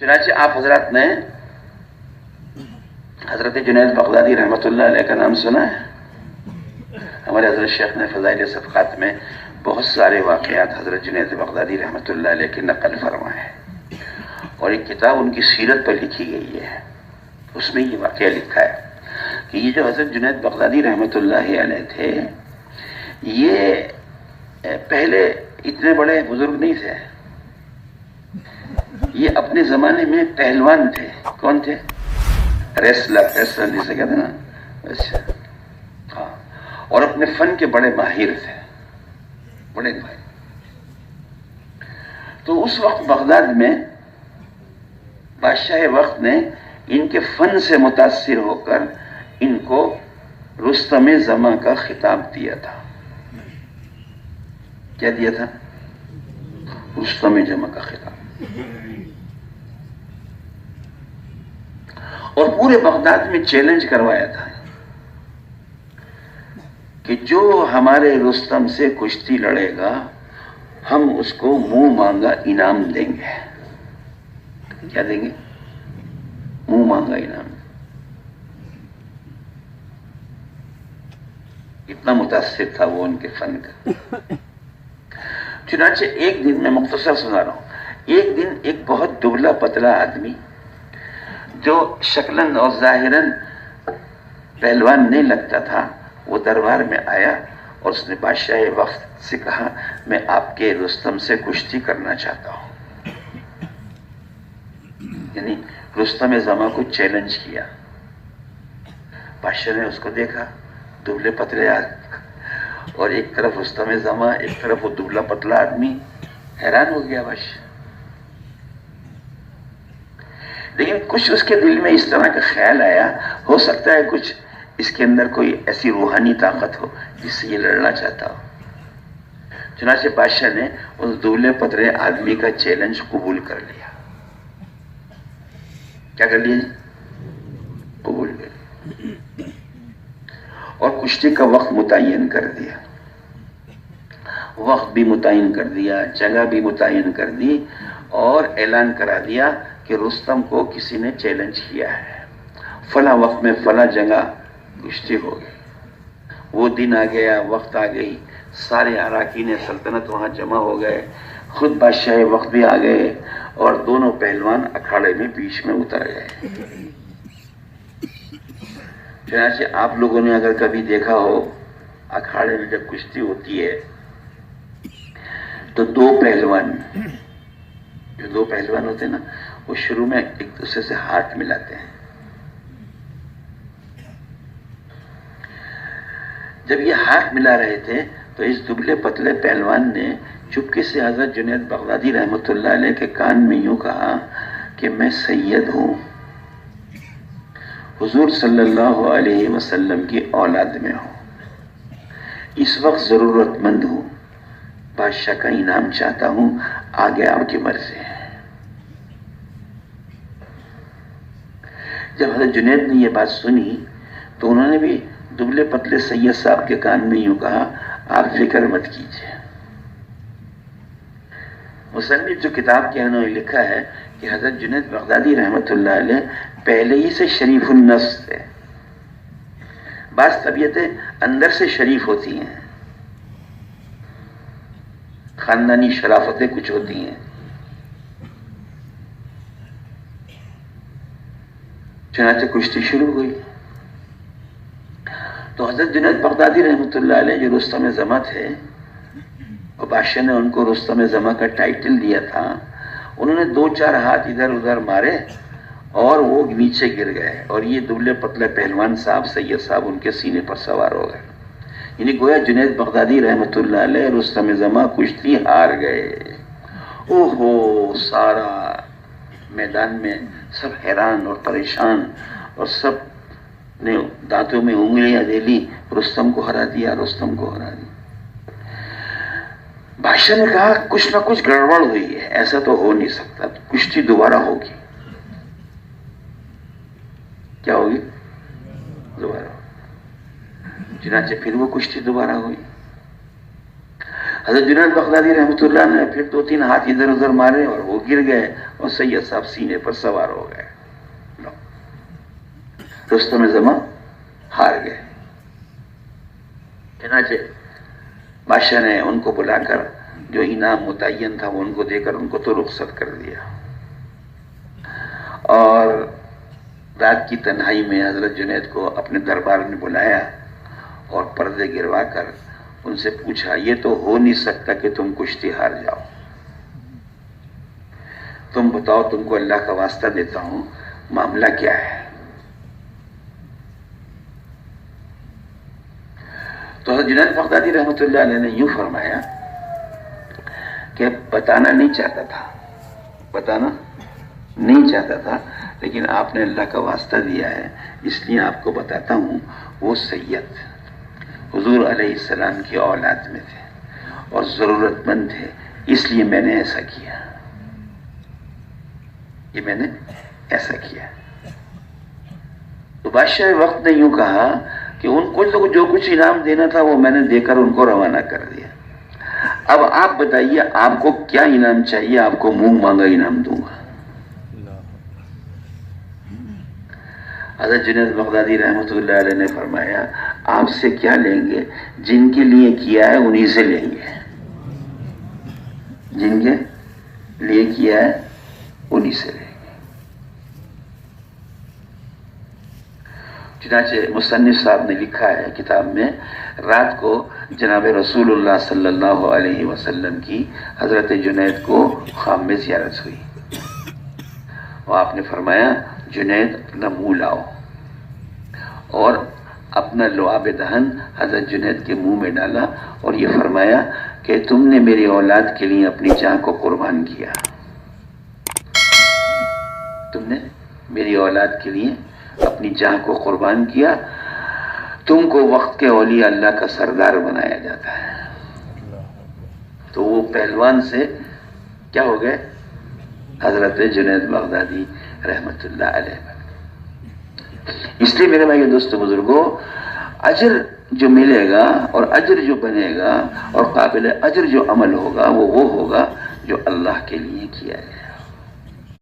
चुनांचे आप हजरत ने हजरत जुनैद बगदादी रहमतुल्लाह अलैह का नाम सुना है? हमारे हजरत शेख ने फ़ज़ाइल सफ़क़ात में बहुत सारे वाक़यात हजरत जुनैद बगदादी रहमतुल्लाह अलैह की नकल फरमाए हैं और एक किताब उनकी सीरत पर लिखी गई है। उसमें ये वाक़या लिखा है कि ये जो हजरत जुनैद बगदादी रहमतुल्लाह अलैह थे, ये पहले इतने बड़े बुजुर्ग नहीं थे। ये अपने ज़माने में पहलवान थे। कौन थे? रेसलर जिसे कहते हैं ना। अच्छा, हाँ। और अपने फन के बड़े माहिर थे, बड़े माहिर। तो उस वक्त बगदाद में बादशाह वक्त ने इनके फन से मुतासिर होकर इनको रुस्तम ज़मा का खिताब दिया था। क्या दिया था? रुस्तम ज़मा का खिताब। और पूरे बगदाद में चैलेंज करवाया था कि जो हमारे रुस्तम से कुश्ती लड़ेगा हम उसको मुंह मांगा इनाम देंगे। क्या देंगे? मुंह मांगा इनाम। इतना मुतासिर था वो उनके फन का। चुनांचे एक दिन, मैं मुख्तसर सुना रहा हूं, एक दिन एक बहुत दुबला पतला आदमी जो शक्लन और जाहिरन पहलवान नहीं लगता था, वो दरबार में आया और उसने बादशाह वक्त से कहा, मैं आपके रुस्तम से कुश्ती करना चाहता हूं। यानी रुस्तम ज़मा को चैलेंज किया। बादशाह ने उसको देखा, दुबले पतले आदमी, और एक तरफ रुस्तम ज़मा, एक तरफ वो दुबला पतला आदमी। हैरान हो गया बादशाह। लेकिन कुछ उसके दिल में इस तरह का ख्याल आया, हो सकता है कुछ इसके अंदर कोई ऐसी रूहानी ताकत हो जिससे ये लड़ना चाहता हो। चुनांचे बादशाह ने उस दुबले पतले आदमी का चैलेंज कबूल कर लिया। क्या कर लिया? कबूल कर लिया। और कुश्ती का वक्त मुतय्यन कर दिया। वक्त भी मुतय्यन कर दिया, जगह भी मुतय्यन कर दी और ऐलान करा दिया कि रुस्तम को किसी ने चैलेंज किया है, फला वक्त में फला जगह कुश्ती हो गई। वो दिन आ गया, वक्त आ गई, सारे अराकीन सल्तनत वहां जमा हो गए, खुद बादशाह वक्त भी आ गए और दोनों पहलवान अखाड़े में बीच में उतर गए। चुनांचे आप लोगों ने अगर कभी देखा हो, अखाड़े में जब कुश्ती होती है तो दो पहलवान होते हैं ना, वो शुरू में एक दूसरे से हाथ मिलाते हैं। जब ये हाथ मिला रहे थे तो इस दुबले पतले पहलवान ने चुपके से हजरत जुनैद बगदादी रहमतुल्लाह अलैह के कान में यूं कहा कि मैं सैयद हूं, हुजूर सल्लल्लाहु अलैहि वसल्लम की औलाद में हूं, इस वक्त जरूरतमंद हूं, बादशाह का इनाम चाहता हूं, आगे आपकी मर्जी है। जब हजरत जुनैद ने यह बात सुनी तो उन्होंने भी दुबले पतले सैयद साहब के कान में यूं कहा, आप फिक्र मत कीजिए। मुसन्निफ जो किताब के उन्होंने लिखा है कि हजरत जुनैद बगदादी रहमतुल्लाह अलैह पहले ही से शरीफुन नफ्स थे। बास तबीयतें अंदर से शरीफ होती हैं, खानदानी शराफतें कुछ होती हैं। चुनांचे कुश्ती शुरू हुई तो हजरत जुनैद बगदादी रहमतुल्लाह अलैह जो रुस्तम ज़मा थे और बादशाह ने उनको रुस्तम ज़मा का टाइटल दिया था, उन्होंने दो चार हाथ इधर उधर मारे और वो नीचे गिर गए और ये दुबले पतले पहलवान साहब सैयद साहब उनके सीने पर सवार हो गए। यानी गोया जुनैद बगदादी रहमतुल्लाह अलैह रुस्तम ज़मा कुश्ती हार गए। ओहो, सारा मैदान में सब हैरान और परेशान और सब ने दांतों में उंगलियां दे ली, रुस्तम को हरा दिया, रुस्तम को हरा दिया। बादशाह ने कहा कुछ ना कुछ गड़बड़ हुई है, ऐसा तो हो नहीं सकता, कुश्ती दोबारा होगी। क्या होगी? दोबारा। चुनांचे फिर वो कुश्ती दोबारा हुई। حضرت جنید بغدادی رحمۃ اللہ نے پھر 2-3 ہاتھ ادھر ادھر مارے اور وہ گر گئے اور سید صاحب سینے پر سوار ہو گئے. رستم زماں ہار گئے. چنانچہ بادشاہ نے ان کو بلا کر جو انعام متعین تھا وہ ان کو دے کر ان کو تو رخصت کر دیا. اور رات کی تنہائی میں حضرت جنید کو اپنے دربار میں بلایا اور پردے گروا کر ان سے پوچھا یہ تو ہو نہیں سکتا کہ تم کشتی ہار جاؤ. تم بتاؤ تم کو اللہ کا واسطہ دیتا ہوں معاملہ کیا ہے؟ تو حضرت جنید بغدادی رحمۃ اللہ علیہ نے یوں فرمایا کہ بتانا نہیں چاہتا تھا لیکن آپ نے اللہ کا واسطہ دیا ہے اس لیے آپ کو بتاتا ہوں. وہ سید حضور علیہ السلام کی اولاد میں تھے اور ضرورت مند تھے اس لیے میں نے ایسا کیا. تو بادشاہ وقت نے یوں کہا کہ ان کو جو کچھ انعام دینا تھا وہ میں نے دے کر ان کو روانہ کر دیا. اب آپ بتائیے آپ کو کیا انعام چاہیے؟ آپ کو منہ مانگا انعام دوں گا. حضرت جنید بغدادی رحمۃ اللہ علیہ نے فرمایا آپ سے کیا لیں گے؟ جن کے لیے کیا ہے انہی سے لیں گے. جن کے لیے کیا ہے انہی سے لیں گے. چنانچہ مصنف صاحب نے لکھا ہے کتاب میں رات کو جناب رسول اللہ صلی اللہ علیہ وسلم کی حضرت جنید کو خواب میں زیارت ہوئی اور آپ نے فرمایا جنید اپنا منہ لاؤ اور اپنا لعاب دہن حضرت جنید کے منہ میں ڈالا اور یہ فرمایا کہ تم نے میری اولاد کے لیے اپنی جان کو قربان کیا. تم نے میری اولاد کے لیے اپنی جان کو قربان کیا. تم کو وقت کے اولیاء اللہ کا سردار بنایا جاتا ہے. تو وہ پہلوان سے کیا ہو گئے؟ حضرت جنید بغدادی رحمت اللہ علیہ. اس لیے میرے بھائی دوستو بزرگوں اجر جو ملے گا اور اجر جو بنے گا اور قابل اجر جو عمل ہوگا وہ ہوگا جو اللہ کے لیے کیا گیا.